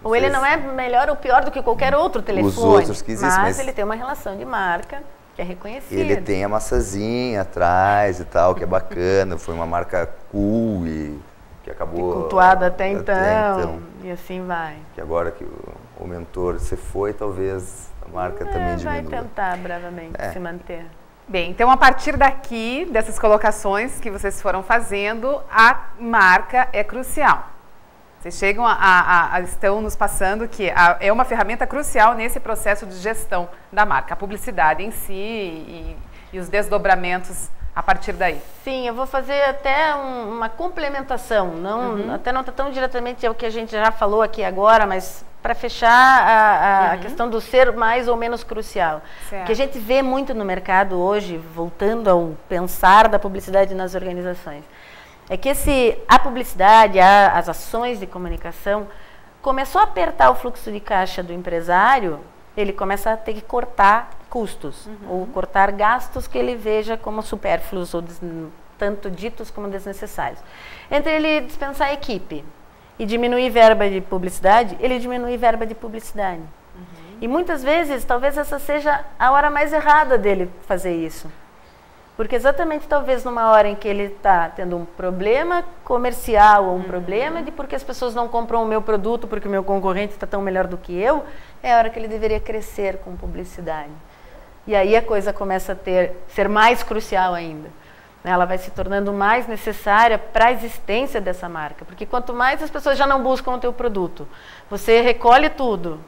Ou ele não é melhor ou pior do que qualquer outro telefone, os outros que existem, mas ele tem uma relação de marca que é reconhecida. Ele tem a maçãzinha atrás e tal, que é bacana, foi uma marca cool e que acabou... cultuada até então, e assim vai. Que agora que o mentor se foi, talvez a marca também diminua. Vai tentar bravamente se manter. Bem, então a partir daqui, dessas colocações que vocês foram fazendo, a marca é crucial. Vocês chegam estão nos passando que é uma ferramenta crucial nesse processo de gestão da marca, a publicidade em si e os desdobramentos a partir daí. Sim, eu vou fazer até uma complementação, até não está tão diretamente ao que a gente já falou aqui agora, mas para fechar a questão do ser mais ou menos crucial. Certo. O que a gente vê muito no mercado hoje, voltando ao pensar da publicidade nas organizações, é que a publicidade, as ações de comunicação, começou a apertar o fluxo de caixa do empresário, ele começa a ter que cortar custos, ou cortar gastos que ele veja como supérfluos, ou tanto ditos como desnecessários. Entre ele dispensar a equipe e diminuir verba de publicidade, ele diminui verba de publicidade. E muitas vezes, talvez essa seja a hora mais errada dele fazer isso. Porque exatamente talvez numa hora em que ele está tendo um problema comercial ou um problema de porque as pessoas não compram o meu produto porque o meu concorrente está tão melhor do que eu, é a hora que ele deveria crescer com publicidade. E aí a coisa começa a ser mais crucial ainda. Ela vai se tornando mais necessária para a existência dessa marca. Porque quanto mais as pessoas já não buscam o teu produto, você recolhe tudo,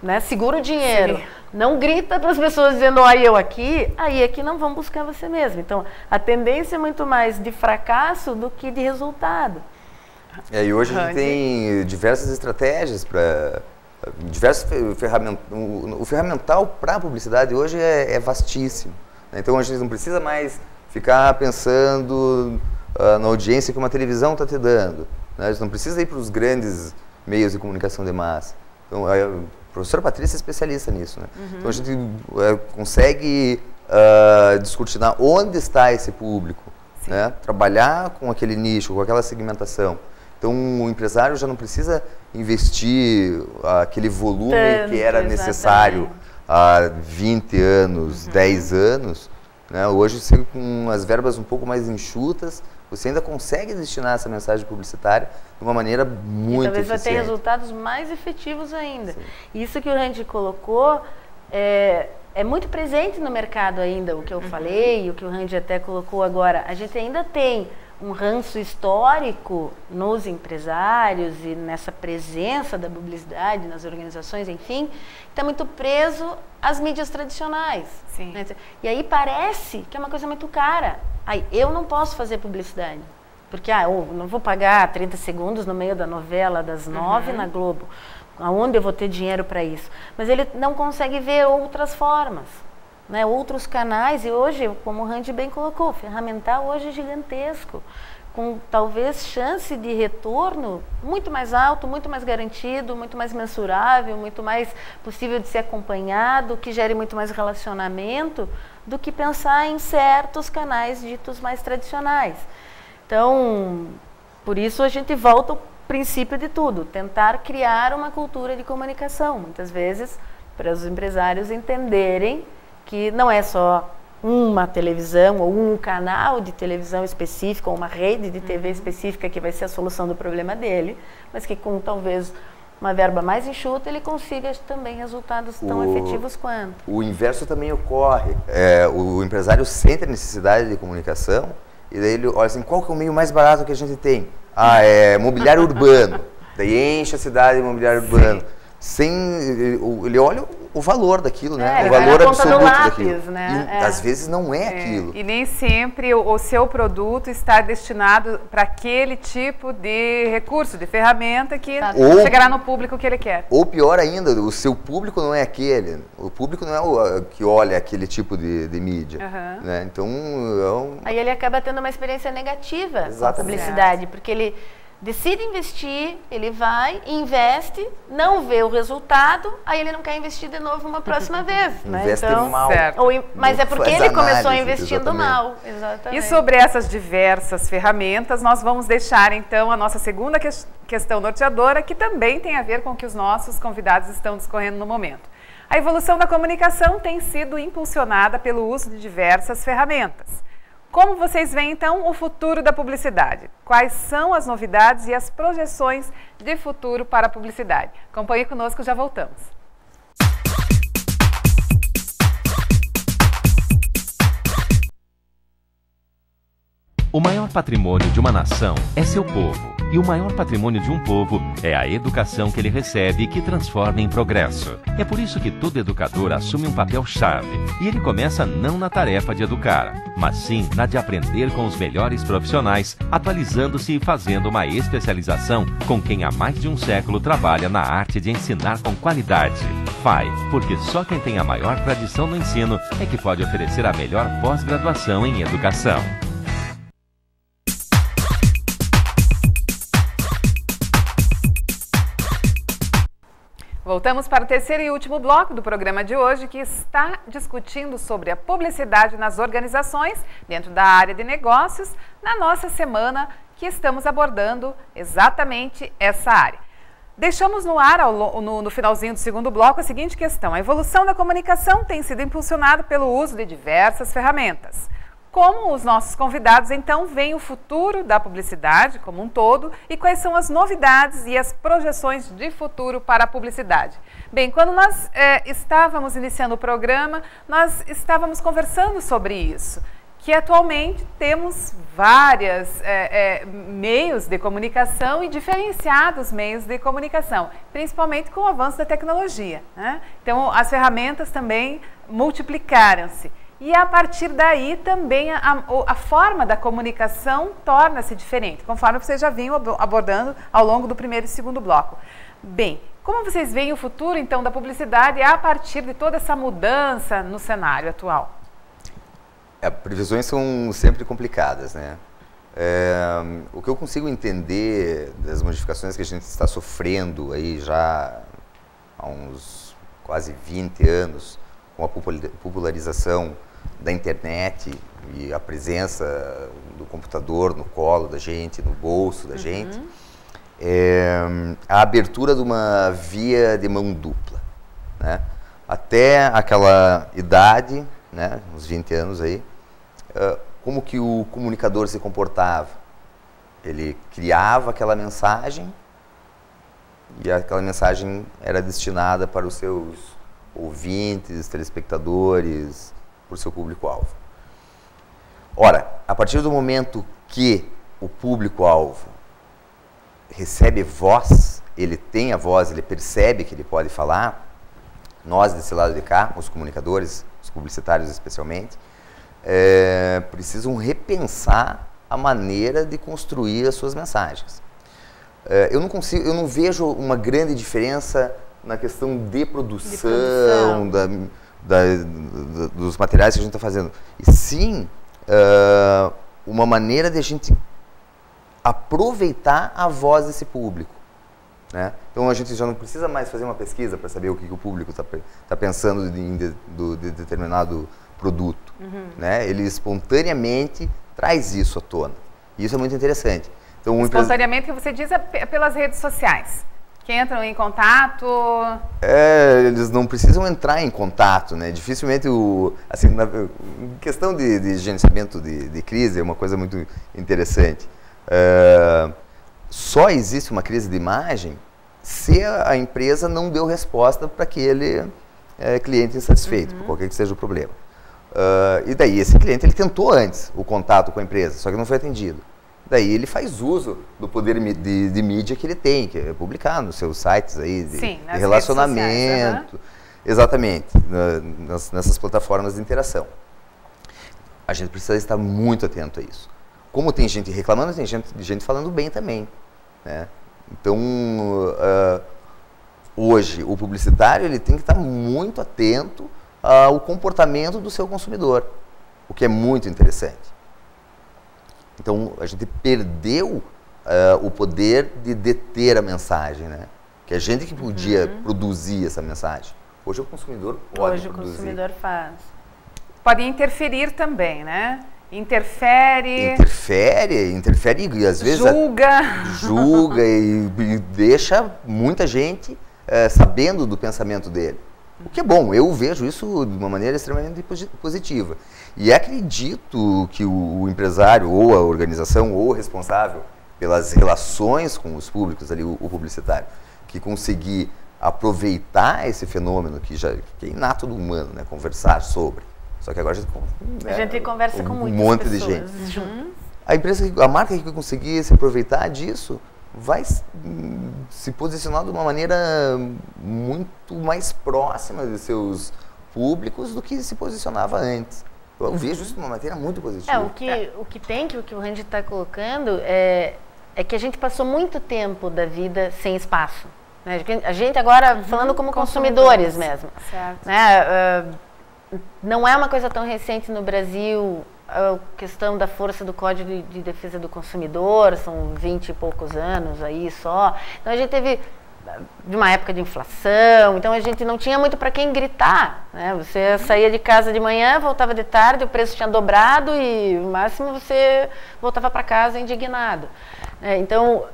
né? Segura o dinheiro, não grita para as pessoas dizendo, olha eu aqui, aí é que não vão buscar você mesmo. Então, a tendência é muito mais de fracasso do que de resultado. E hoje a gente tem diversas estratégias para... O ferramental para a publicidade hoje é vastíssimo. Né? Então, a gente não precisa mais ficar pensando na audiência que uma televisão está te dando. Né? A gente não precisa ir para os grandes meios de comunicação de massa. Então, a professora Patrícia é especialista nisso, né? Então a gente consegue descortinar onde está esse público, né? Trabalhar com aquele nicho, com aquela segmentação. Então o empresário já não precisa investir aquele volume que era necessário há 20 anos, 10 anos. Né? Hoje, com as verbas um pouco mais enxutas, você ainda consegue destinar essa mensagem publicitária de uma maneira muito eficiente. Talvez vai ter resultados mais efetivos ainda. Sim. Isso que o Randy colocou é muito presente no mercado ainda, o que eu falei, o que o Randy até colocou agora. A gente ainda tem um ranço histórico nos empresários e nessa presença da publicidade nas organizações, enfim, está muito preso às mídias tradicionais. Sim. Né? E aí parece que é uma coisa muito cara. Aí, eu não posso fazer publicidade, porque eu não vou pagar 30 segundos no meio da novela das 9 na Globo, aonde eu vou ter dinheiro para isso? Mas ele não consegue ver outras formas, né? Outros canais, e hoje, como o Randy bem colocou, o ferramental hoje é gigantesco, com talvez chance de retorno muito mais alto, muito mais garantido, muito mais mensurável, muito mais possível de ser acompanhado, que gere muito mais relacionamento, do que pensar em certos canais ditos mais tradicionais. Então, por isso a gente volta ao princípio de tudo, tentar criar uma cultura de comunicação, muitas vezes para os empresários entenderem que não é só uma televisão ou um canal de televisão específico ou uma rede de TV específica que vai ser a solução do problema dele, mas que com talvez uma verba mais enxuta ele consiga também resultados tão efetivos quanto. O inverso também ocorre. O empresário sente a necessidade de comunicação e daí ele olha assim, qual que é o meio mais barato que a gente tem? É mobiliário urbano. Daí enche a cidade de mobiliário urbano. Ele olha o valor daquilo, né? O valor absoluto daquilo. Né? E, às vezes não é aquilo. E nem sempre o seu produto está destinado para aquele tipo de recurso, de ferramenta que chegará no público que ele quer. Ou pior ainda, o seu público não é aquele. O público não é o que olha aquele tipo de mídia. Né? Então, aí ele acaba tendo uma experiência negativa com a publicidade, porque ele decide investir, ele vai, investe, não vê o resultado, aí ele não quer investir de novo uma próxima vez. Né? Investe Então, mal. mas Não é porque faz ele começou análise, investindo exatamente. mal. Exatamente. E sobre essas diversas ferramentas, nós vamos deixar então a nossa segunda questão norteadora, que também tem a ver com o que os nossos convidados estão discorrendo no momento. A evolução da comunicação tem sido impulsionada pelo uso de diversas ferramentas. Como vocês veem, então, o futuro da publicidade? Quais são as novidades e as projeções de futuro para a publicidade? Acompanhe conosco, já voltamos. O maior patrimônio de uma nação é seu povo. E o maior patrimônio de um povo é a educação que ele recebe e que transforma em progresso. É por isso que todo educador assume um papel-chave. E ele começa não na tarefa de educar, mas sim na de aprender com os melhores profissionais, atualizando-se e fazendo uma especialização com quem há mais de um século trabalha na arte de ensinar com qualidade. FAI, porque só quem tem a maior tradição no ensino é que pode oferecer a melhor pós-graduação em educação. Voltamos para o terceiro e último bloco do programa de hoje, que está discutindo sobre a publicidade nas organizações, dentro da área de negócios, na nossa semana que estamos abordando exatamente essa área. Deixamos no ar, no finalzinho do segundo bloco, a seguinte questão. A evolução da comunicação tem sido impulsionada pelo uso de diversas ferramentas. Como os nossos convidados, então, veem o futuro da publicidade como um todo e quais são as novidades e as projeções de futuro para a publicidade? Bem, quando nós estávamos iniciando o programa, nós estávamos conversando sobre isso, que atualmente temos vários meios de comunicação e diferenciados meios de comunicação, principalmente com o avanço da tecnologia, né? Então, as ferramentas também multiplicaram-se. E a partir daí também a forma da comunicação torna-se diferente, conforme vocês já vinham abordando ao longo do primeiro e segundo bloco. Bem, como vocês veem o futuro então da publicidade a partir de toda essa mudança no cenário atual? Previsões são sempre complicadas, né? O que eu consigo entender das modificações que a gente está sofrendo aí já há uns quase 20 anos, com a popularização da internet e a presença do computador no colo da gente, no bolso da gente, a abertura de uma via de mão dupla, né? Até aquela idade, né, uns 20 anos aí, como que o comunicador se comportava? Ele criava aquela mensagem e aquela mensagem era destinada para os seus ouvintes, telespectadores, para o seu público-alvo. Ora, a partir do momento que o público-alvo recebe voz, ele tem a voz, ele percebe que ele pode falar, nós desse lado de cá, os comunicadores, os publicitários especialmente, precisam repensar a maneira de construir as suas mensagens. Eu não vejo uma grande diferença na questão de produção. Dos materiais que a gente está fazendo. E sim, uma maneira de a gente aproveitar a voz desse público, né? Então a gente já não precisa mais fazer uma pesquisa para saber o que o público está pensando de determinado produto, né? Ele espontaneamente traz isso à tona. E isso é muito interessante. Então, espontaneamente, que você diz, é pelas redes sociais. Que entram em contato? Eles não precisam entrar em contato, né? Dificilmente, em questão de gerenciamento de crise, é uma coisa muito interessante. Só existe uma crise de imagem se a empresa não deu resposta para aquele cliente insatisfeito, por qualquer que seja o problema. E daí, esse cliente ele tentou antes o contato com a empresa, só que não foi atendido. Daí ele faz uso do poder de mídia que ele tem, que é publicar nos seus sites aí de relacionamento. Exatamente, nessas plataformas de interação. A gente precisa estar muito atento a isso. Como tem gente reclamando, tem gente falando bem também, né? Então, hoje, o publicitário ele tem que estar muito atento ao comportamento do seu consumidor, o que é muito interessante. Então, a gente perdeu o poder de deter a mensagem, né? Que a gente que podia produzir essa mensagem. Hoje o consumidor pode Hoje produzir. o consumidor faz. Pode interferir também, né? Interfere e às vezes julga e deixa muita gente sabendo do pensamento dele. O que é bom, eu vejo isso de uma maneira extremamente positiva. E acredito que o empresário ou a organização ou o responsável pelas relações com os públicos ali, o publicitário, que conseguir aproveitar esse fenômeno que é inato do humano, né? Conversar sobre. Só que agora a gente conversa com muitas monte pessoas de gente. juntas. A marca que conseguir se aproveitar disso vai se posicionar de uma maneira muito mais próxima de seus públicos do que se posicionava antes. Eu vejo isso de uma maneira muito positiva. O que o Randy está colocando é que a gente passou muito tempo da vida sem espaço. Né? A gente agora, falando como consumidores mesmo. Certo. Né? Não é uma coisa tão recente no Brasil a questão da força do Código de Defesa do Consumidor, são 20 e poucos anos aí só. Então a gente teve de uma época de inflação, então a gente não tinha muito para quem gritar, né? Você saía de casa de manhã, voltava de tarde, o preço tinha dobrado e no máximo você voltava para casa indignado. Então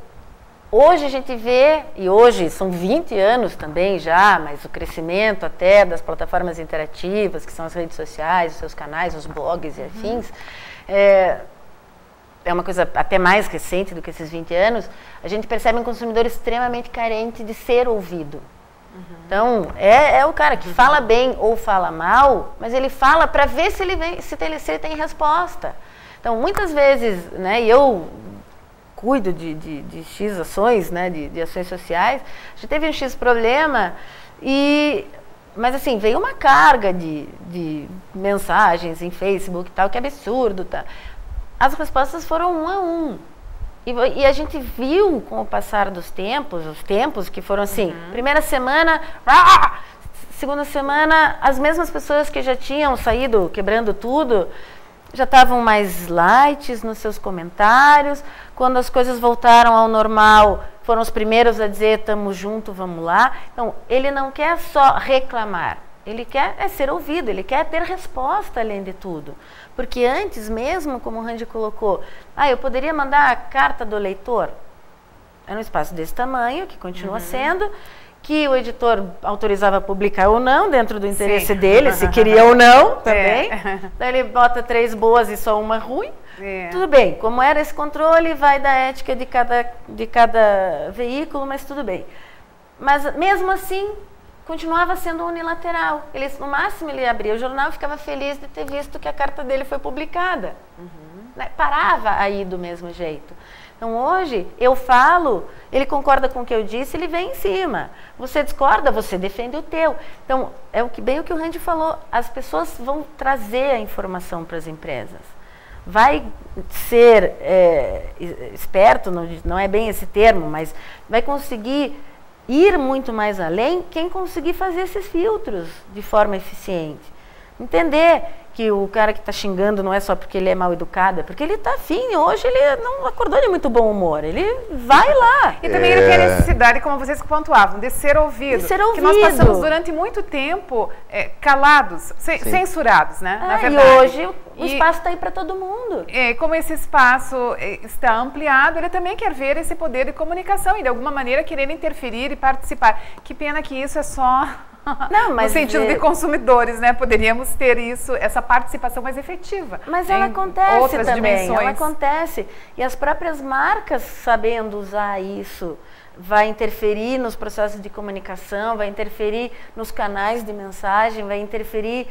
hoje a gente vê, e hoje são 20 anos também já, mas o crescimento até das plataformas interativas, que são as redes sociais, os seus canais, os blogs e afins, é uma coisa até mais recente do que esses 20 anos, a gente percebe um consumidor extremamente carente de ser ouvido. Então, é o cara que fala bem ou fala mal, mas ele fala para ver se ele tem resposta. Então, muitas vezes, né, e eu cuido de X ações, né, de ações sociais, a gente teve um X problema, mas assim, veio uma carga de mensagens em Facebook e tal, que é absurdo, tá? As respostas foram 1 a 1. E a gente viu com o passar dos tempos, os tempos que foram assim, primeira semana, segunda semana, as mesmas pessoas que já tinham saído quebrando tudo, já estavam mais light nos seus comentários. Quando as coisas voltaram ao normal, foram os primeiros a dizer, estamos juntos, vamos lá. Então, ele não quer só reclamar, ele quer ser ouvido, ele quer ter resposta além de tudo. Porque antes mesmo, como o Randy colocou, eu poderia mandar a carta do leitor. Era um espaço desse tamanho, que continua sendo, que o editor autorizava publicar ou não, dentro do interesse dele, se queria ou não, também. Daí ele bota 3 boas e só uma ruim. Tudo bem, como era esse controle, vai da ética de cada veículo, mas tudo bem. Mas mesmo assim, continuava sendo unilateral. No máximo ele abria o jornal e ficava feliz de ter visto que a carta dele foi publicada. Né? Parava aí do mesmo jeito. Então hoje eu falo, ele concorda com o que eu disse, ele vem em cima. Você discorda, você defende o teu. Então é bem o que o Randy falou, as pessoas vão trazer a informação para as empresas. Vai ser esperto, não é bem esse termo, mas vai conseguir ir muito mais além quem conseguir fazer esses filtros de forma eficiente. Entender que o cara que está xingando não é só porque ele é mal educado, é porque ele está afim. Hoje ele não acordou de muito bom humor, ele vai lá. E também ele tem a necessidade, como vocês pontuavam, de ser ouvido. De ser ouvido. Que nós passamos durante muito tempo calados, censurados, né? Na verdade. E hoje o espaço está aí para todo mundo. Como esse espaço está ampliado, ele também quer ver esse poder de comunicação e de alguma maneira querer interferir e participar. Que pena que isso é só no sentido de consumidores, né? Poderíamos ter essa participação mais efetiva. Mas ela acontece outras também, dimensões. ela acontece. E as próprias marcas sabendo usar isso, vai interferir nos processos de comunicação, vai interferir nos canais de mensagem, vai interferir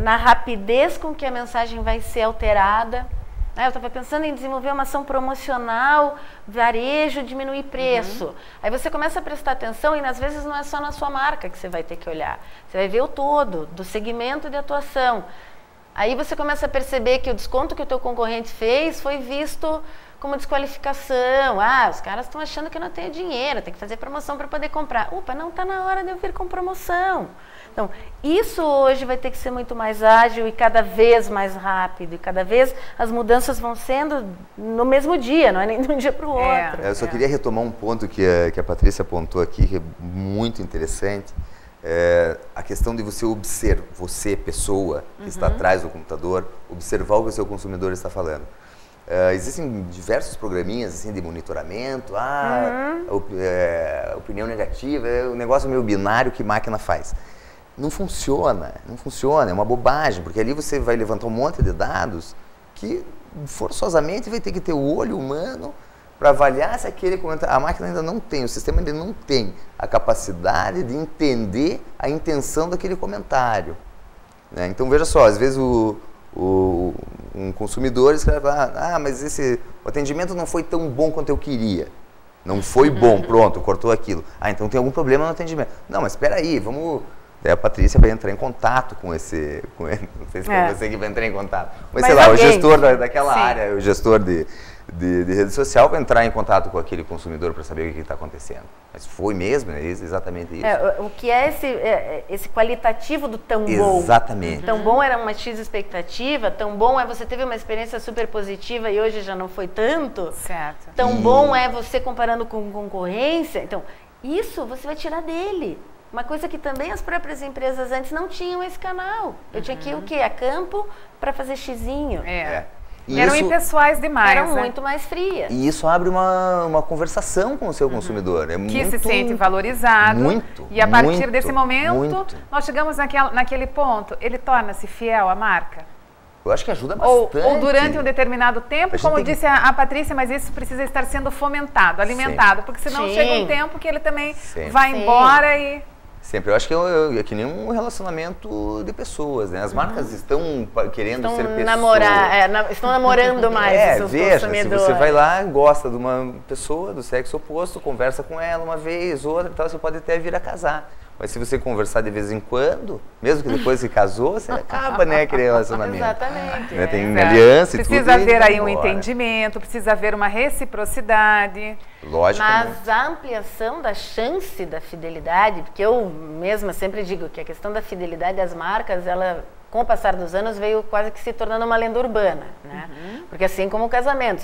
na rapidez com que a mensagem vai ser alterada. Eu estava pensando em desenvolver uma ação promocional, varejo, diminuir preço. Aí você começa a prestar atenção e às vezes não é só na sua marca que você vai ter que olhar. Você vai ver o todo, do segmento de atuação. Aí você começa a perceber que o desconto que o teu concorrente fez foi visto como desqualificação. Ah, os caras estão achando que eu não tenho dinheiro, tem que fazer promoção para poder comprar. Opa, não está na hora de eu vir com promoção. Então, isso hoje vai ter que ser muito mais ágil e cada vez mais rápido. E cada vez as mudanças vão sendo no mesmo dia, não é nem de um dia para o outro. Eu só queria retomar um ponto que a Patrícia apontou aqui, que é muito interessante. A questão de você observar, você, pessoa, que está atrás do computador, observar o que o seu consumidor está falando. Existem diversos programinhas assim, de monitoramento, opinião negativa, é um negócio meio binário que máquina faz. Não funciona, é uma bobagem, porque ali você vai levantar um monte de dados que forçosamente vai ter que ter o olho humano para avaliar se aquele comentário. A máquina ainda não tem, o sistema ainda não tem a capacidade de entender a intenção daquele comentário. Né? Então veja só, às vezes um consumidor escreve, mas o atendimento não foi tão bom quanto eu queria. Não foi bom, pronto, cortou aquilo. Então tem algum problema no atendimento. Não, mas espera aí, vamos... Daí a Patrícia vai entrar em contato com ele. Não sei se é você que vai entrar em contato. Mas sei lá, alguém, o gestor daquela área, o gestor de rede social vai entrar em contato com aquele consumidor para saber o que está acontecendo. Mas foi mesmo, é exatamente isso. O que é esse qualitativo do tão bom? Exatamente. Tão bom era uma X expectativa, tão bom é você teve uma experiência super positiva e hoje já não foi tanto. Certo. Tão bom é você comparando com concorrência. Então, isso você vai tirar dele. Uma coisa que também as próprias empresas antes não tinham esse canal. Eu tinha que ir o quê? A campo para fazer xizinho. Eram impessoais demais. Eram muito mais frias. E isso abre uma conversação com o seu consumidor. Que se sente valorizado. Muito. E a partir desse momento, nós chegamos naquele ponto. Ele torna-se fiel à marca? Eu acho que ajuda bastante. Ou durante um determinado tempo, como disse a Patrícia, mas isso precisa estar sendo fomentado, alimentado. Porque senão chega um tempo que ele também vai embora e... Sempre. Eu acho que é que nem um relacionamento de pessoas, né? As marcas estão querendo ser pessoas. Estão namorando mais os seus consumidores. Se você vai lá, gosta de uma pessoa do sexo oposto, conversa com ela uma vez, outra e tal, você pode até vir a casar. Mas se você conversar de vez em quando, mesmo que depois se casou, você acaba, né, aquele relacionamento. Exatamente. Né? Tem aliança e tudo. Precisa haver aí um entendimento, precisa haver uma reciprocidade. Lógico. Mas a ampliação da chance da fidelidade, porque eu mesma sempre digo que a questão da fidelidade das marcas, ela, com o passar dos anos, veio quase que se tornando uma lenda urbana, né? Porque assim como o casamento,